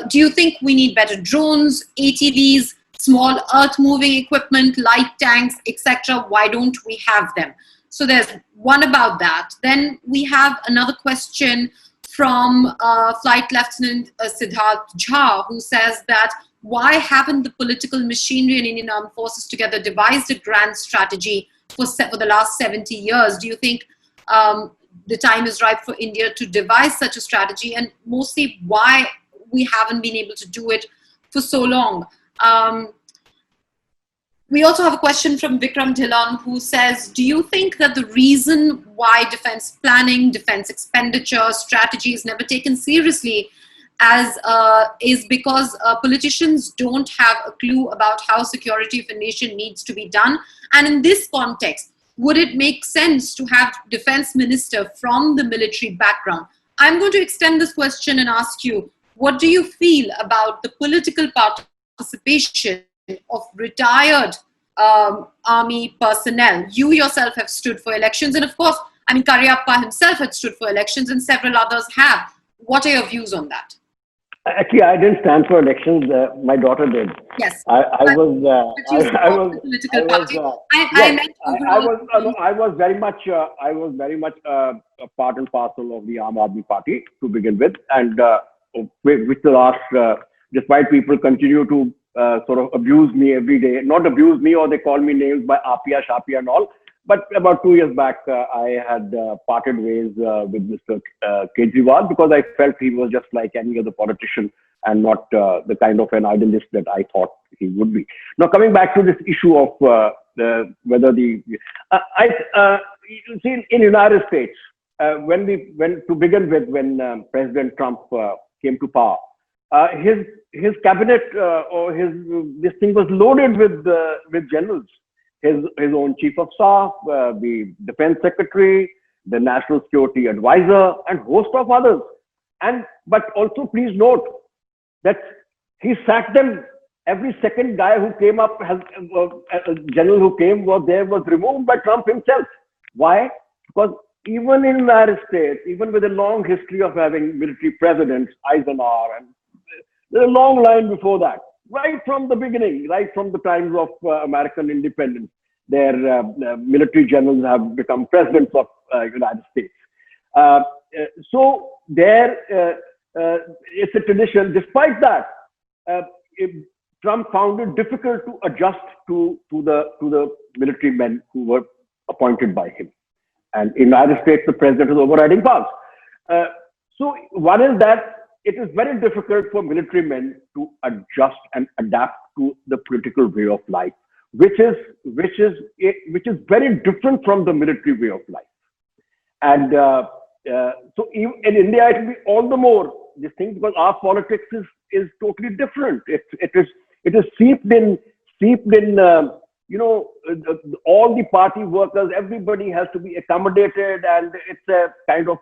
do you think we need better drones, ATVs, small earth-moving equipment, light tanks, etc.? Why don't we have them? So there's one about that. Then we have another question from Flight Lieutenant Siddharth Jha, who says that why haven't the political machinery and Indian Armed Forces together devised a grand strategy for the last 70 years? Do you think the time is ripe for India to devise such a strategy? And mostly, why we haven't been able to do it for so long? We also have a question from Vikram Dhillon, who says, do you think that the reason why defense planning, defense expenditure, strategy is never taken seriously is because politicians don't have a clue about how security of a nation needs to be done? And in this context, would it make sense to have defense minister from the military background? I'm going to extend this question and ask you, what do you feel about the political participation of retired army personnel? You yourself have stood for elections, and of course, I mean, Karyappa himself had stood for elections, and several others have. What are your views on that? Actually, I didn't stand for elections. My daughter did. Yes. I was. But you support the political party. I Yes, meant overall. I was very much. I was very much a part and parcel of the Army Party to begin with, and with the last, despite people continue to sort of abuse me every day, not abuse me, or they call me names by Apia, Shapia, and all. But about 2 years back, I had parted ways with Mr. Kejriwal because I felt he was just like any other politician and not the kind of an idealist that I thought he would be. Now, coming back to this issue of whether the you see in United States, when to begin with, when President Trump came to power, his cabinet or this thing was loaded with generals. His own chief of staff, the defense secretary, the national security advisor, and host of others. But also please note that he sacked them. Every second guy who came up, a general who came was removed by Trump himself. Why? Because even in the United States, even with a long history of having military presidents, Eisenhower, and there's a long line before that. Right from the beginning, right from the times of American independence, their military generals have become presidents of United States. So there, it's a tradition. Despite that, Trump found it difficult to adjust to the military men who were appointed by him. And in the United States, the president is overriding powers. So one is that it is very difficult for military men to adjust and adapt to the political way of life, which is very different from the military way of life. And so in India, it will be all the more this thing because our politics is totally different. It is seeped in all the party workers. Everybody has to be accommodated, and it's a kind of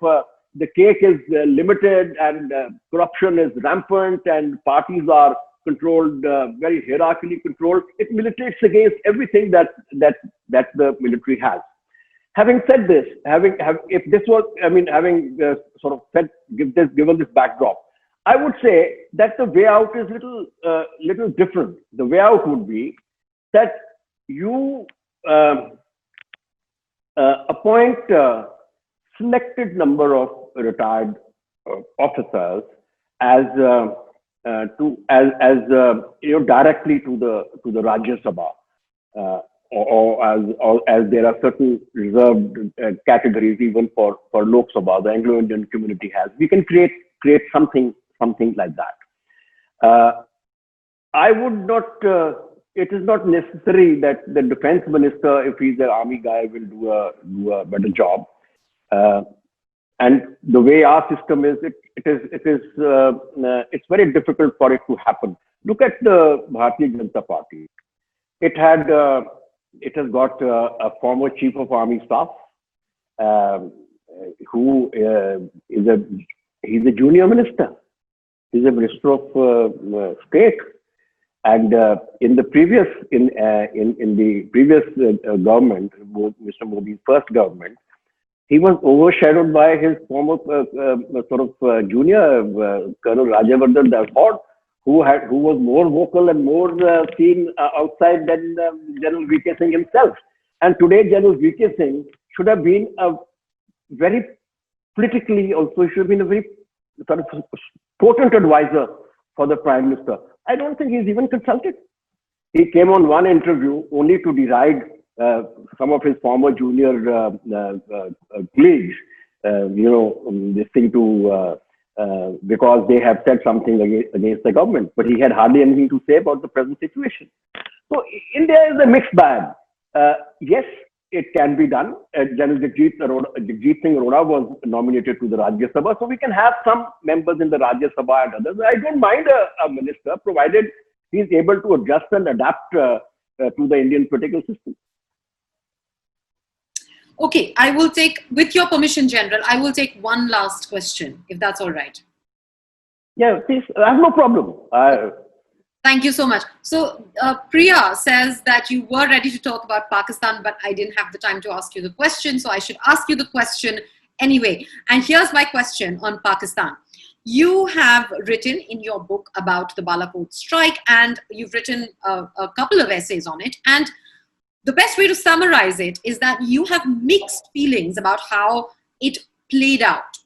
the cake is limited, and corruption is rampant, and parties are controlled, very hierarchically controlled. It militates against everything that the military has. Having said this, having sort of given this backdrop, I would say that the way out is little different. The way out would be that you appoint selected number of retired officers as directly to the Rajya Sabha, or as there are certain reserved categories even for Lok Sabha, the Anglo-Indian community has. We can create something like that. I would not. It is not necessary that the defense minister, if he's an army guy, will do a better job. And the way our system is, it's very difficult for it to happen. Look at the Bharatiya Janata Party. It has got a former chief of army staff who he's a junior minister. He's a minister of state. And in the previous government, Mr. Modi's first government, he was overshadowed by his former junior Colonel Rajavardhan Daford, who was more vocal and more seen outside than General VK Singh himself. And today, General VK Singh should have been a very politically also should have been a very sort of potent advisor for the Prime Minister. I don't think he's even consulted. He came on one interview only to deride some of his former junior colleagues, this thing because they have said something against the government, but he had hardly anything to say about the present situation. So India is a mixed bag. Yes, it can be done. General Jagjit Singh Arora was nominated to the Rajya Sabha, so we can have some members in the Rajya Sabha and others. I don't mind a minister, provided he is able to adjust and adapt to the Indian political system. Okay, I will take, with your permission, General, I will take one last question, if that's all right. Yeah, please, I have no problem. Thank you so much. So Priya says that you were ready to talk about Pakistan, but I didn't have the time to ask you the question, so I should ask you the question anyway. And here's my question on Pakistan. You have written in your book about the Balakot strike, and you've written a couple of essays on it. And the best way to summarize it is that you have mixed feelings about how it played out.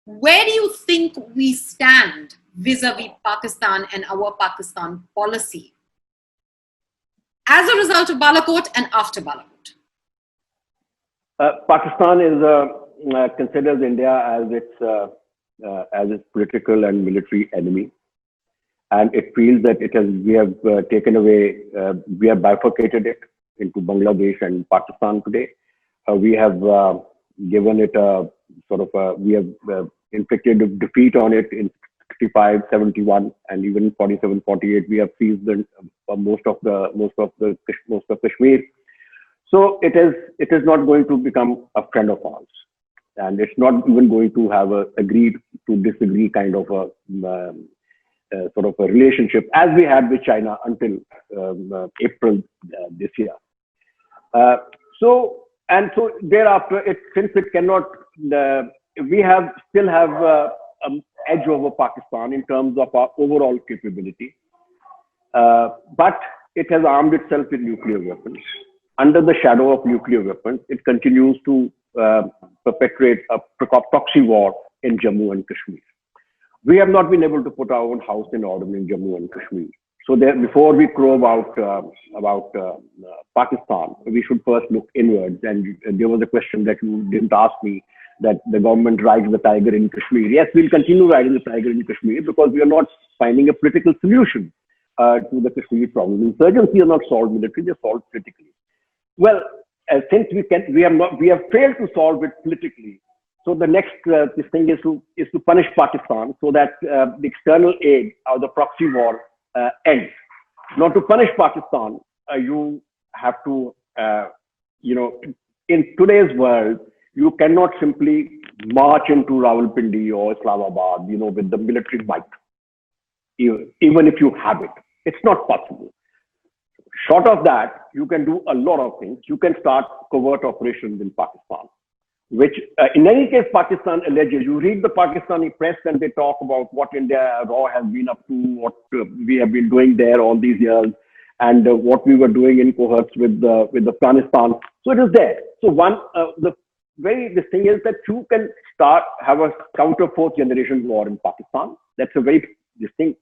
Where do you think we stand vis-a-vis Pakistan and our Pakistan policy as a result of Balakot and after Balakot? Pakistan is considers India as its political and military enemy, and it feels that we have taken away, we have bifurcated it into Bangladesh and Pakistan today. We have given it a sort of we have inflicted a defeat on it in 65, 71, and even 47, 48. We have seized most of Kashmir. So it is not going to become a friend of ours, and it's not even going to have a agreed to disagree kind of a sort of a relationship as we had with China until April this year. So thereafter, since it cannot, we still have edge over Pakistan in terms of our overall capability, but it has armed itself with nuclear weapons. Under the shadow of nuclear weapons, it continues to perpetrate a proxy war in Jammu and Kashmir. We have not been able to put our own house in order in Jammu and Kashmir. So before we crow about Pakistan, we should first look inwards. And there was a question that you didn't ask me, that the government rides the tiger in Kashmir. Yes, we'll continue riding the tiger in Kashmir because we are not finding a political solution to the Kashmir problem. Insurgency are not solved militarily; they're solved politically. Well, since we have failed to solve it politically. So the next this thing is to punish Pakistan so that the external aid or the proxy war ends. Now, to punish Pakistan, you have to, in today's world, you cannot simply march into Rawalpindi or Islamabad, with the military might, even if you have it. It's not possible. Short of that, you can do a lot of things. You can start covert operations in Pakistan, which in any case, Pakistan alleges. You read the Pakistani press and they talk about what India raw has been up to, what we have been doing there all these years, and what we were doing in cohorts with Afghanistan. So it is there. So this thing is that you can have a counter fourth generation war in Pakistan. That's a very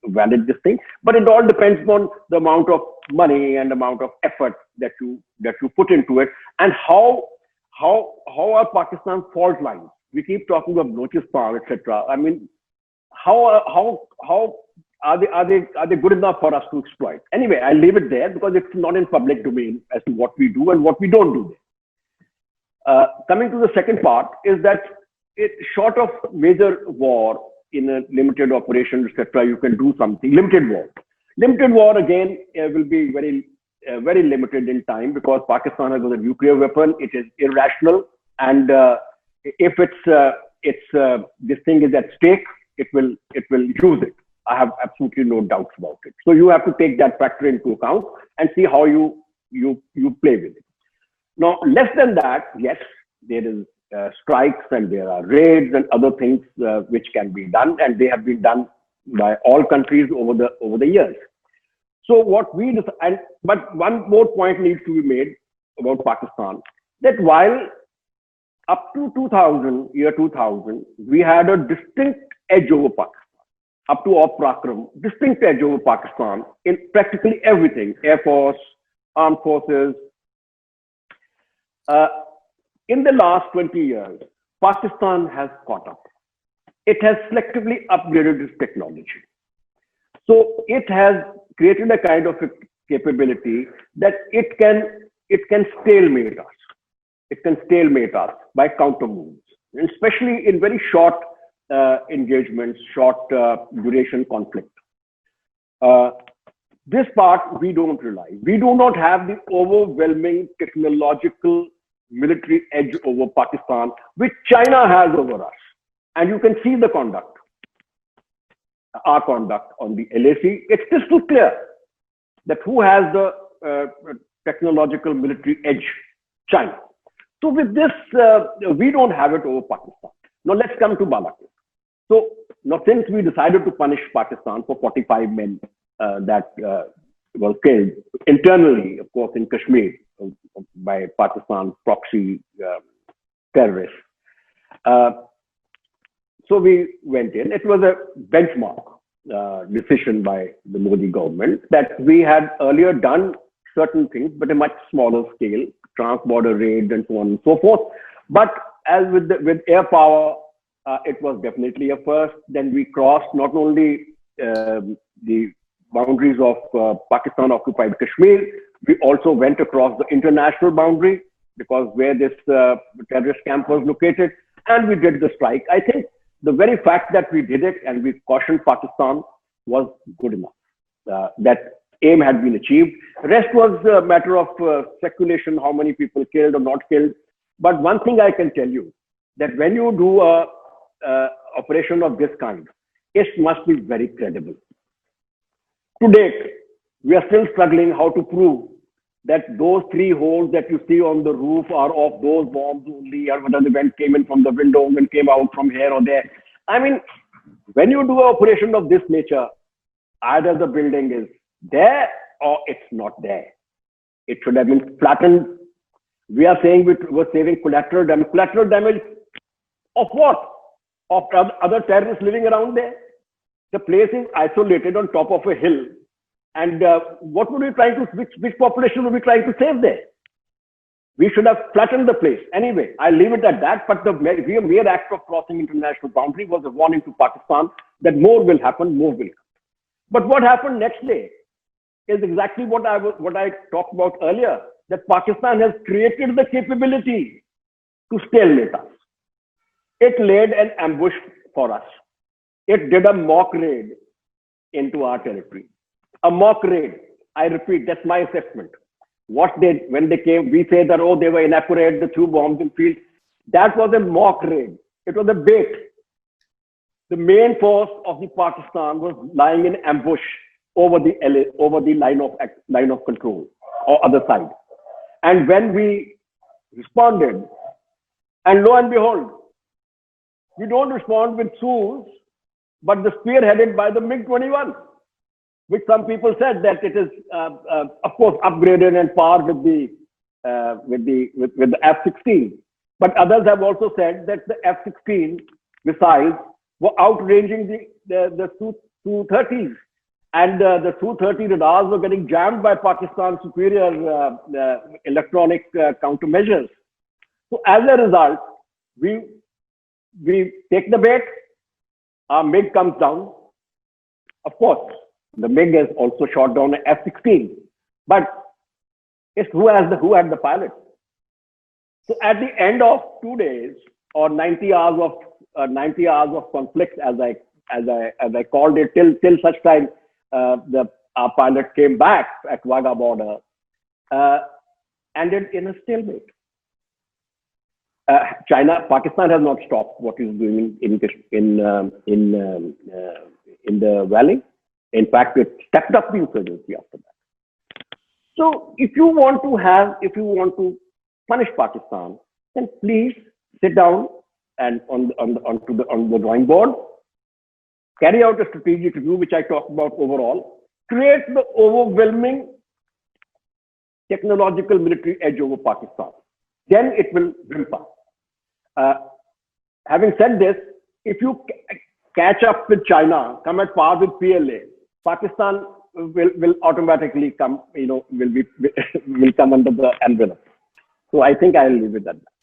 valid thing. But it all depends on the amount of money and amount of effort that you put into it, and how are Pakistan fault lines? We keep talking of Balochistan, etc. I mean, how are they good enough for us to exploit? Anyway, I'll leave it there because it's not in public domain as to what we do and what we don't do. Coming to the second part is that short of major war in a limited operation, etc., you can do something. Limited war again will be very limited in time because Pakistan has got a nuclear weapon. It is irrational, and if this thing is at stake, it will use it. I have absolutely no doubts about it. So you have to take that factor into account and see how you play with it. Now, less than that, yes, there is strikes and there are raids and other things which can be done, and they have been done by all countries over the years. So but one more point needs to be made about Pakistan, that while up to 2000, we had a distinct edge over Pakistan, up to Op Prakram, distinct edge over Pakistan in practically everything, Air Force, Armed Forces. In the last 20 years, Pakistan has caught up. It has selectively upgraded its technology. So it has created a kind of a capability that it can stalemate us. It can stalemate us by counter moves, especially in very short engagements, short duration conflict. This part we don't realize. We do not have the overwhelming technological military edge over Pakistan, which China has over us. And you can see the conduct, our conduct on the LAC. It's crystal clear that who has the technological military edge? China. So with this, we don't have it over Pakistan. Now let's come to Balakot. So Now, since we decided to punish Pakistan for 45 men that were killed internally, of course, in Kashmir by Pakistan proxy terrorists. So we went in. It was a benchmark decision by the Modi government that we had earlier done certain things, but a much smaller scale, trans-border raids and so on and so forth. But as with air power, it was definitely a first. Then we crossed not only the boundaries of Pakistan-occupied Kashmir, we also went across the international boundary because where this terrorist camp was located, and we did the strike. I think the very fact that we did it and we cautioned Pakistan was good enough. That aim had been achieved. The rest was a matter of speculation, how many people killed or not killed. But one thing I can tell you, that when you do a operation of this kind, it must be very credible. To date, we are still struggling how to prove that those 3 holes that you see on the roof are of those bombs only, or whether the vent came in from the window and came out from here or there. I mean, when you do an operation of this nature, either the building is there or it's not there. It should have been flattened. We are saying we were saving collateral damage. Collateral damage of what? Of other terrorists living around there? The place is isolated on top of a hill. And what would we try to, which population would we try to save there? We should have flattened the place. Anyway, I'll leave it at that. But the mere act of crossing international boundary was a warning to Pakistan that more will happen, more will come. But what happened next day is exactly what I talked about earlier, that Pakistan has created the capability to stalemate us. It laid an ambush for us. It did a mock raid into our territory. A mock raid. I repeat, that's my assessment. When they came, we say that, oh, they were inaccurate, they threw bombs in field. That was a mock raid. It was a bait. The main force of the Pakistan was lying in ambush over the line of control or other side. And when we responded, and lo and behold, we don't respond with SUs, but the spearheaded by the MiG-21, which some people said that it is, of course, upgraded and par with the F-16. But others have also said that the F-16 missiles were outranging the Su-30s. And the Su-30 radars were getting jammed by Pakistan's superior electronic countermeasures. So as a result, we take the bait, our MiG comes down. Of course, the MiG has also shot down an F-16, but it's who had the pilot. So at the end of 2 days or 90 hours of conflict, as I called it, till such time our pilot came back at Wagah border, ended in a stalemate. Pakistan has not stopped what it's doing in the valley. In fact, it stepped up the insurgency after that. So if you want to punish Pakistan, then please sit down and on the drawing board, carry out a strategic review, which I talked about overall, create the overwhelming technological military edge over Pakistan. Then it will rimp up. Having said this, if you catch up with China, come at par with PLA, Pakistan will automatically come, will come under the envelope. So I think I'll leave it at that.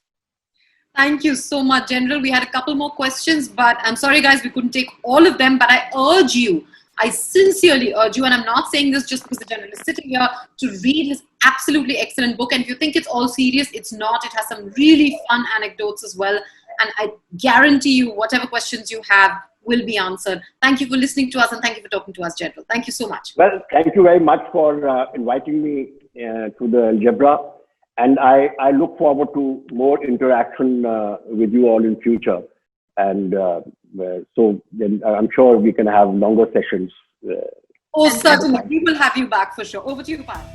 Thank you so much, General. We had a couple more questions, but I'm sorry, guys, we couldn't take all of them. But I sincerely urge you, and I'm not saying this just because the General is sitting here, to read his absolutely excellent book. And if you think it's all serious, it's not. It has some really fun anecdotes as well. And I guarantee you, whatever questions you have will be answered. Thank you for listening to us, and thank you for talking to us, General. Thank you so much. Well, thank you very much for inviting me to the Algebra. And I look forward to more interaction with you all in future. And so then I'm sure we can have longer sessions. Oh, certainly. We will have you back for sure. Over to you, Pat.